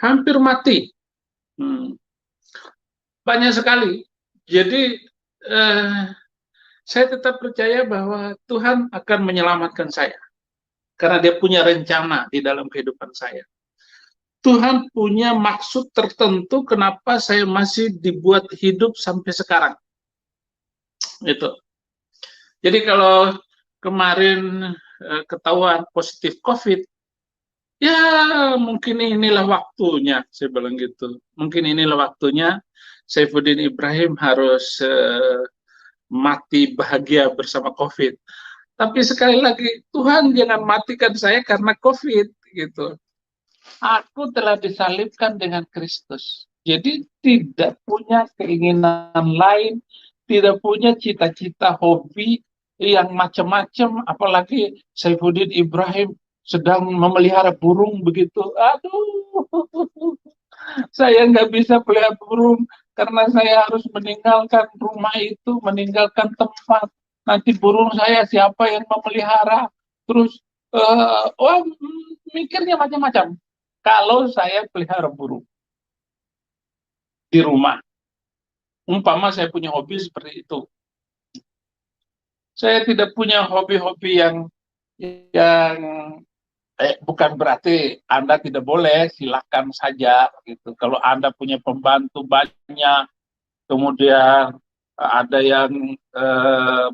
Hampir mati. Banyak sekali. Jadi saya tetap percaya bahwa Tuhan akan menyelamatkan saya. Karena dia punya rencana di dalam kehidupan saya. Tuhan punya maksud tertentu kenapa saya masih dibuat hidup sampai sekarang. Itu. Jadi kalau kemarin ketahuan positif COVID, ya mungkin inilah waktunya, saya bilang gitu. Mungkin inilah waktunya Saifuddin Ibrahim harus mati bahagia bersama COVID. Tapi sekali lagi, Tuhan jangan matikan saya karena COVID, gitu. Aku telah disalibkan dengan Kristus. Jadi tidak punya keinginan lain, tidak punya cita-cita hobi yang macam-macam, apalagi Saifuddin Ibrahim sedang memelihara burung begitu. Aduh, saya nggak bisa pelihara burung karena saya harus meninggalkan rumah itu, meninggalkan tempat. Nanti burung saya siapa yang memelihara? Terus, mikirnya macam-macam. Kalau saya pelihara burung di rumah, umpama saya punya hobi seperti itu. Saya tidak punya hobi-hobi yang bukan berarti Anda tidak boleh, silakan saja gitu. Kalau Anda punya pembantu banyak, kemudian ada yang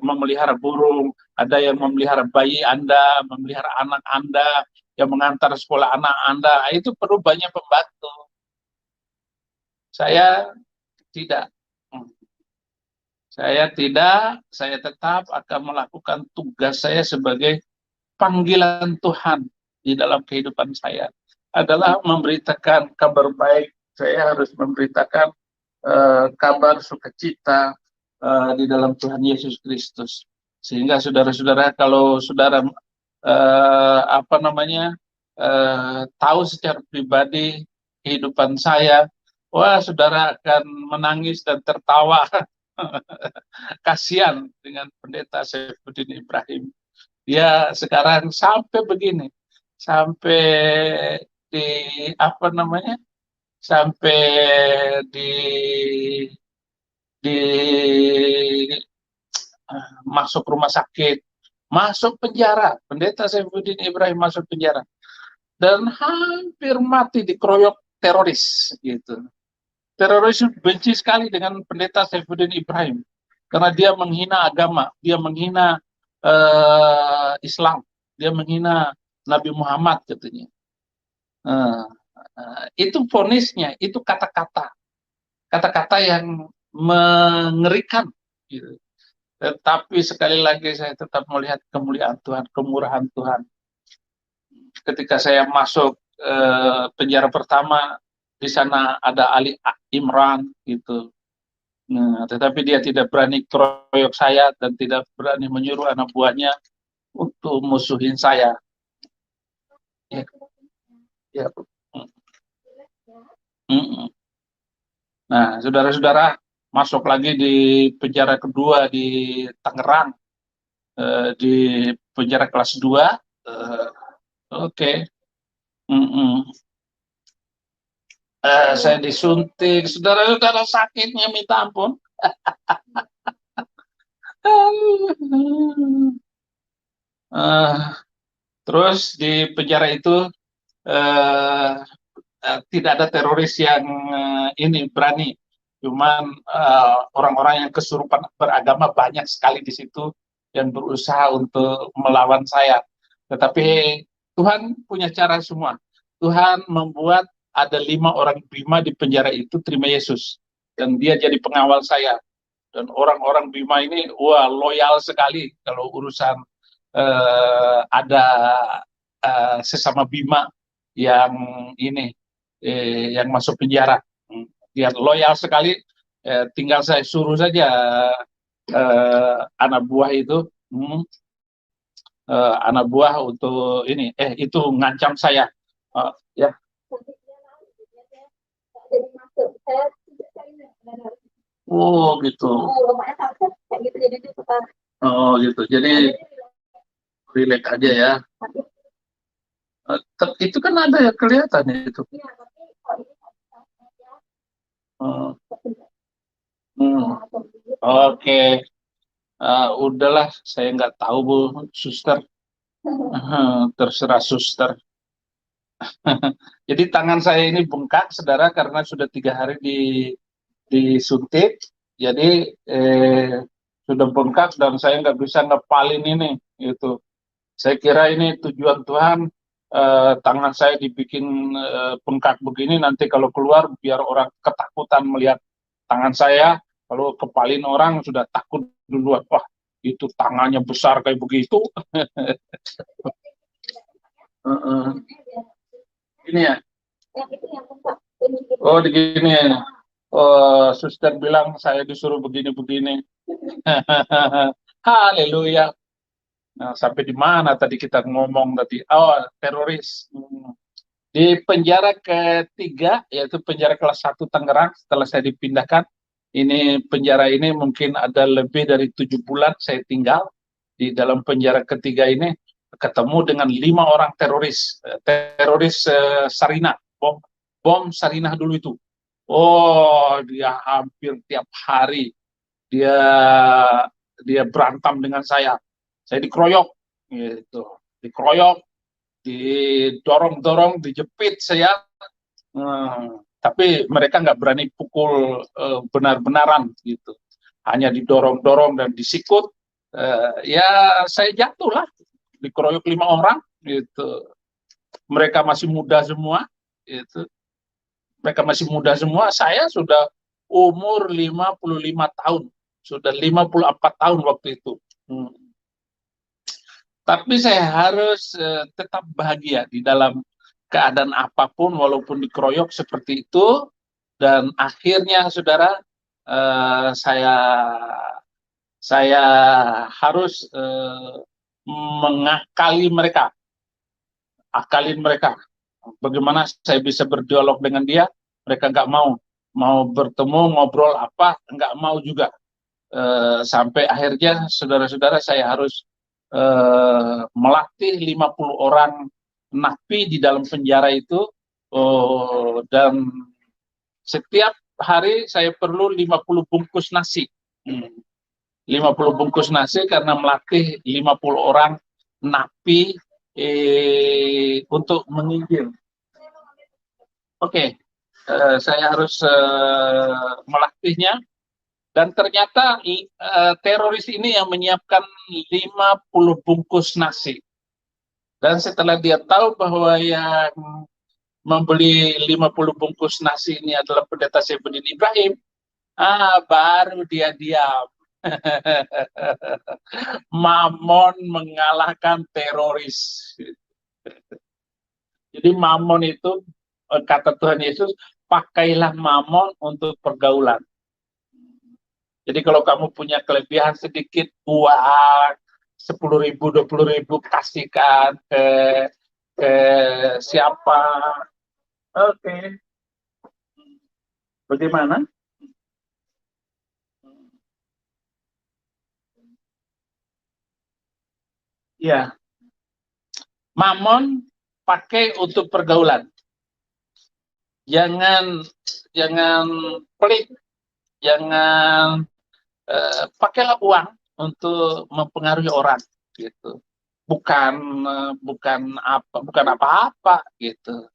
memelihara burung, ada yang memelihara bayi Anda, memelihara anak Anda, yang mengantar sekolah anak Anda, itu perlu banyak pembantu. Saya tidak. Saya tetap akan melakukan tugas saya sebagai panggilan Tuhan di dalam kehidupan saya. Adalah memberitakan kabar baik. Saya harus memberitakan kabar sukacita di dalam Tuhan Yesus Kristus. Sehingga saudara-saudara, kalau saudara tahu secara pribadi kehidupan saya, wah saudara akan menangis dan tertawa. Kasihan dengan pendeta Saifuddin Ibrahim. Dia sekarang sampai begini, sampai di apa namanya, sampai di di masuk rumah sakit, masuk penjara. Pendeta Saifuddin Ibrahim masuk penjara dan hampir mati dikeroyok teroris gitu. Teroris benci sekali dengan pendeta Saifuddin Ibrahim karena dia menghina agama, dia menghina Islam, dia menghina Nabi Muhammad katanya. Itu vonisnya, itu kata-kata yang mengerikan. Gitu. Tetapi sekali lagi saya tetap melihat kemuliaan Tuhan, kemurahan Tuhan. Ketika saya masuk penjara pertama, di sana ada Ali Imran gitu. Nah, tetapi dia tidak berani keroyok saya dan tidak berani menyuruh anak buahnya untuk musuhin saya. Ya, ya. Nah, saudara-saudara, masuk lagi di penjara kedua di Tangerang, di penjara kelas 2. Oke. Saya disuntik, saudara-saudara, sakitnya minta ampun. Terus di penjara itu tidak ada teroris yang ini berani, cuman orang-orang yang kesurupan beragama banyak sekali di situ yang berusaha untuk melawan saya. Tetapi Tuhan punya cara semua. Tuhan membuat ada 5 orang Bima di penjara itu terima Yesus dan dia jadi pengawal saya. Dan orang-orang Bima ini wah loyal sekali kalau urusan ada sesama Bima yang ini yang masuk penjara. dia loyal sekali. Tinggal saya suruh saja anak buah itu, anak buah untuk ini, itu ngancam saya. Ya. Oh gitu. Oh gitu. Jadi relate aja ya. Itu kan ada ya kelihatan itu. Oh. Oke. Udahlah, saya nggak tahu Bu, suster. Terserah suster. Jadi tangan saya ini bengkak, saudara, karena sudah 3 hari disuntik. Jadi sudah bengkak dan saya nggak bisa ngepalin ini. Itu. Saya kira ini tujuan Tuhan. Tangan saya dibikin bengkak begini, nanti kalau keluar biar orang ketakutan melihat tangan saya. Kalau kepalin orang sudah takut duluan. Wah, itu tangannya besar kayak begitu. Ini ya. Oh, begini ya. Oh, suster bilang saya disuruh begini-begini. Haleluya. Nah, sampai di mana tadi kita ngomong tadi? Oh, teroris. Di penjara ketiga, yaitu penjara kelas 1 Tangerang, setelah saya dipindahkan. Ini penjara ini mungkin ada lebih dari 7 bulan saya tinggal. Di dalam penjara ketiga ini ketemu dengan 5 orang teroris. Teroris Sarinah, bom Sarinah dulu itu. Oh, dia hampir tiap hari dia dia berantem dengan saya. Saya dikeroyok, gitu, dikeroyok, didorong-dorong, dijepit saya. Tapi mereka nggak berani pukul benar-benaran, gitu. Hanya didorong-dorong dan disikut. Ya saya jatuh lah, dikeroyok 5 orang, gitu. Mereka masih muda semua, gitu. Mereka masih muda semua. Saya sudah umur 55 tahun. Sudah 54 tahun waktu itu. Tapi saya harus tetap bahagia di dalam keadaan apapun, walaupun dikeroyok seperti itu. Dan akhirnya, saudara, saya harus mengakali mereka, akalin mereka. Bagaimana saya bisa berdialog dengan dia? Mereka nggak mau bertemu, ngobrol apa, nggak mau juga. Sampai akhirnya, saudara-saudara, saya harus melatih 50 orang napi di dalam penjara itu. Dan setiap hari saya perlu 50 bungkus nasi. 50 bungkus nasi karena melatih 50 orang napi untuk menginjil. Oke, saya harus melatihnya. Dan ternyata teroris ini yang menyiapkan 50 bungkus nasi. Dan setelah dia tahu bahwa yang membeli 50 bungkus nasi ini adalah pendeta Saifuddin Ibrahim, baru dia diam. Mamon mengalahkan teroris. Jadi mamon itu, kata Tuhan Yesus, pakailah mamon untuk pergaulan. Jadi kalau kamu punya kelebihan sedikit uang, 10.000, 20.000, kasihkan ke siapa. Oke. Bagaimana? Ya, mamon pakai untuk pergaulan. Jangan pelit, jangan pakailah uang untuk mempengaruhi orang, gitu. Bukan apa-apa, gitu.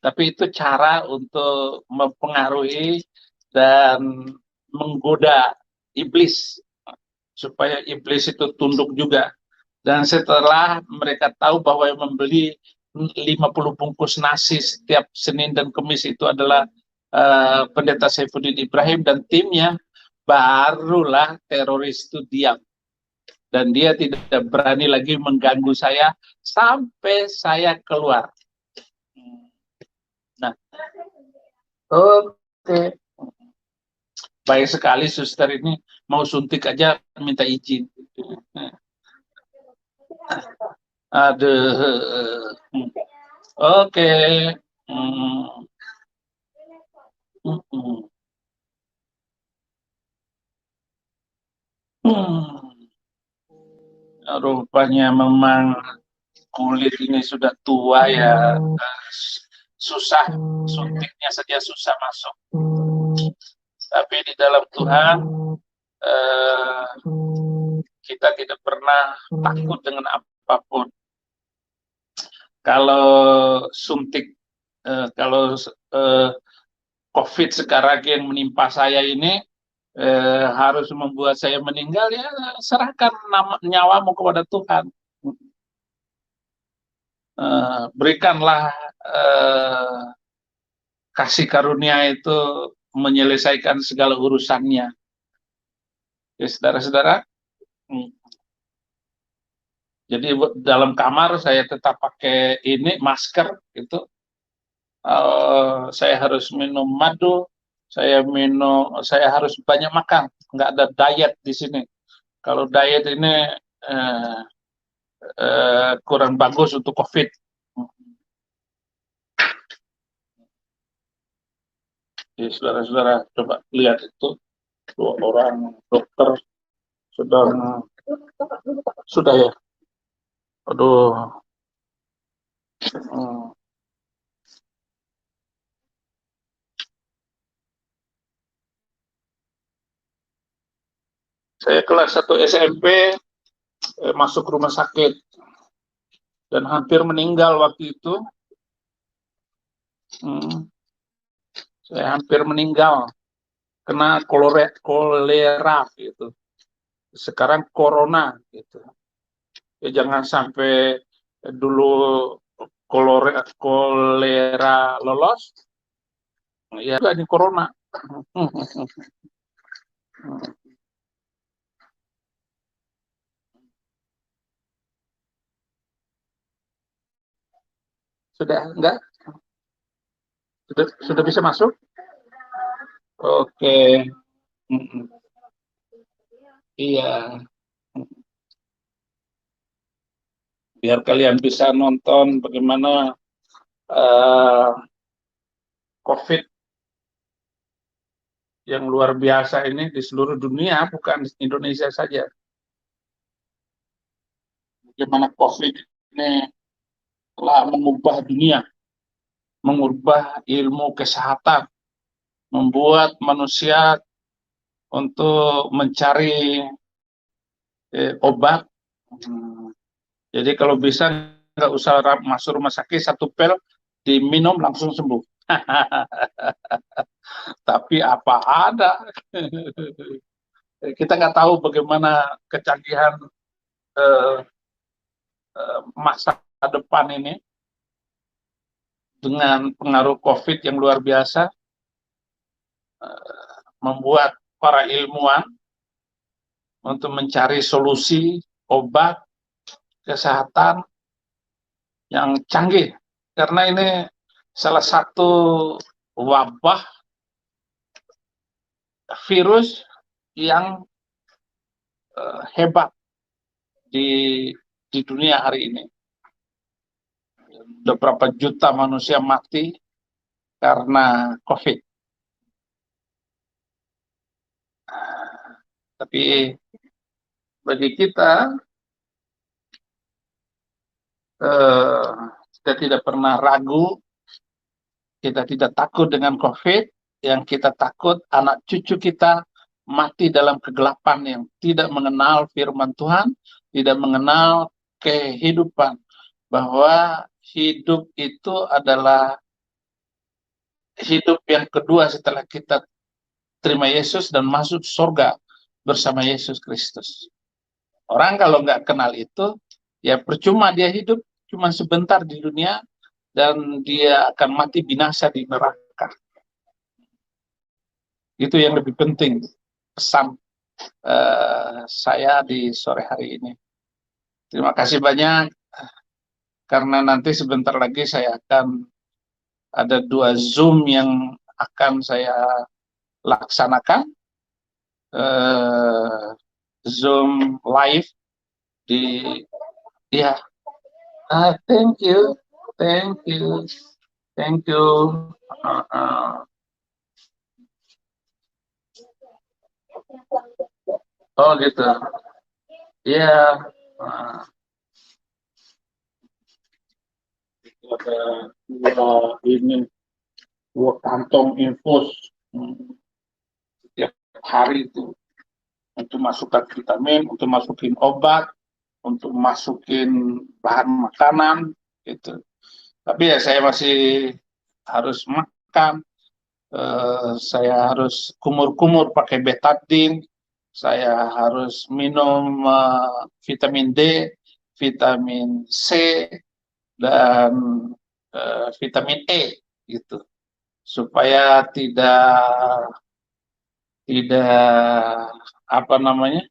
Tapi itu cara untuk mempengaruhi dan menggoda iblis supaya iblis itu tunduk juga. Dan setelah mereka tahu bahwa yang membeli 50 bungkus nasi setiap Senin dan Kamis itu adalah pendeta Saifuddin Ibrahim dan timnya, barulah teroris itu diam. Dan dia tidak berani lagi mengganggu saya sampai saya keluar. Nah, Oke. Baik sekali suster ini, mau suntik aja minta izin. Aduh. Oke. Hmm. Hmm. Hmm. Rupanya memang kulit ini sudah tua ya, susah, suntiknya saja susah masuk. Tapi di dalam Tuhan eh, kita tidak pernah takut dengan apapun. Kalau suntik, kalau COVID sekarang yang menimpa saya ini harus membuat saya meninggal, ya serahkan nyawamu kepada Tuhan. Berikanlah kasih karunia itu menyelesaikan segala urusannya. Ya, saudara-saudara, jadi dalam kamar saya tetap pakai ini masker gitu. Saya harus minum madu, saya harus banyak makan, nggak ada diet di sini. Kalau diet ini eh, kurang bagus untuk COVID. Jadi saudara-saudara coba lihat itu, dua orang dokter sedang, sudah ya, aduh. Hmm. Saya kelas 1 SMP masuk rumah sakit dan hampir meninggal waktu itu. Hmm, saya hampir meninggal kena kolera gitu. Sekarang corona gitu. Ya jangan sampai dulu kolera lolos, ya ini corona. Sudah enggak? Sudah bisa masuk? Oke. Iya. Biar kalian bisa nonton bagaimana uh, COVID yang luar biasa ini di seluruh dunia, bukan Indonesia saja. Bagaimana COVID ini telah mengubah dunia, mengubah ilmu kesehatan, membuat manusia untuk mencari obat. Jadi kalau bisa nggak usah masuk rumah sakit, satu pil diminum langsung sembuh. Tapi apa ada? Kita nggak tahu bagaimana kecanggihan eh, masa depan ini dengan pengaruh COVID yang luar biasa, membuat para ilmuwan untuk mencari solusi obat kesehatan yang canggih, karena ini salah satu wabah virus yang hebat di dunia hari ini. Beberapa juta manusia mati karena COVID. Tapi bagi kita, kita tidak pernah ragu, kita tidak takut dengan COVID. Yang kita takut anak cucu kita mati dalam kegelapan yang tidak mengenal firman Tuhan, tidak mengenal kehidupan, bahwa hidup itu adalah hidup yang kedua setelah kita terima Yesus dan masuk surga bersama Yesus Kristus. Orang kalau nggak kenal itu, ya percuma dia hidup cuma sebentar di dunia dan dia akan mati binasa di neraka. Itu yang lebih penting pesan saya di sore hari ini. Terima kasih banyak, karena nanti sebentar lagi saya akan ada 2 Zoom yang akan saya laksanakan Zoom live di ya. Thank you, thank you, thank you. Uh, uh, oh gitu, ya. Yeah. Ada ini 2 kantong infus setiap hari itu untuk masukkan vitamin, untuk masukin obat, untuk masukin bahan makanan gitu. Tapi ya saya masih harus makan, saya harus kumur-kumur pakai betadine, saya harus minum vitamin D, vitamin C, dan vitamin E gitu, supaya tidak apa namanya,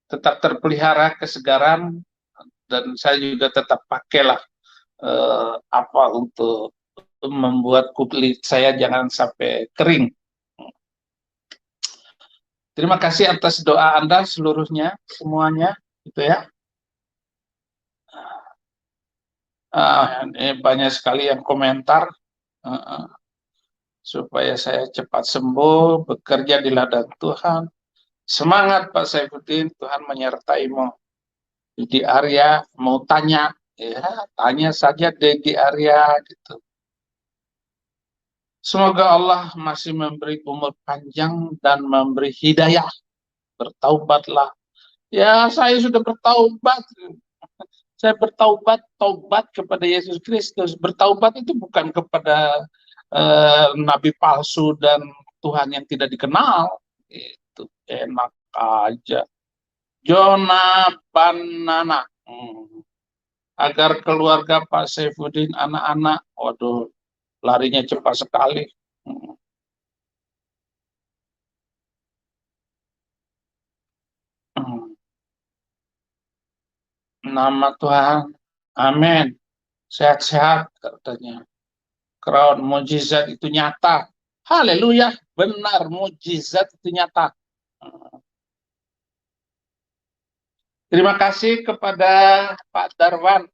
tetap terpelihara kesegaran, dan saya juga tetap pakailah apa untuk membuat kulit saya jangan sampai kering. Terima kasih atas doa Anda seluruhnya, semuanya, gitu ya. Ini banyak sekali yang komentar supaya saya cepat sembuh, bekerja di ladang Tuhan. Semangat Pak Saifuddin, Tuhan menyertaimu. Di Arya mau tanya, ya tanya saja di Arya gitu. Semoga Allah masih memberi umur panjang dan memberi hidayah. Bertaubatlah. Ya, saya sudah bertaubat. Saya bertaubat, taubat kepada Yesus Kristus. Bertaubat itu bukan kepada nabi palsu dan Tuhan yang tidak dikenal. Itu enak aja. Jona Banana. Agar keluarga Pak Saifuddin, anak-anak, waduh, larinya cepat sekali. Nama Tuhan, amin. Sehat-sehat katanya. Crown mujizat itu nyata. Haleluya, benar, mujizat itu nyata. Terima kasih kepada Pak Darwan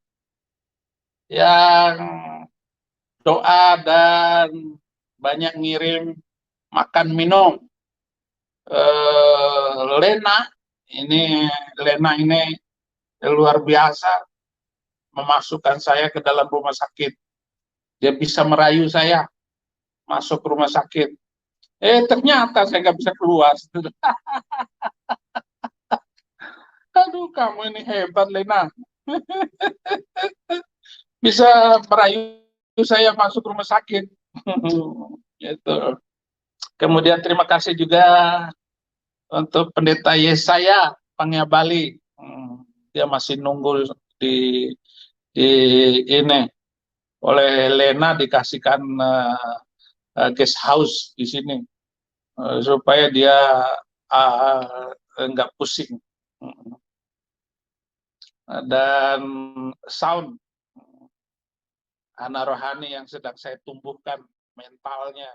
yang doa dan banyak ngirim makan minum. Lena ini luar biasa memasukkan saya ke dalam rumah sakit. Dia bisa merayu saya masuk rumah sakit. Ternyata saya nggak bisa keluar. Aduh, kamu ini hebat, Lena. Bisa merayu saya masuk rumah sakit. Gitu. Kemudian terima kasih juga untuk Pendeta Yesaya Pangyabali. Dia masih nunggu di ini oleh Lena dikasihkan guest house di sini supaya dia nggak pusing. Dan sound anak rohani yang sedang saya tumbuhkan mentalnya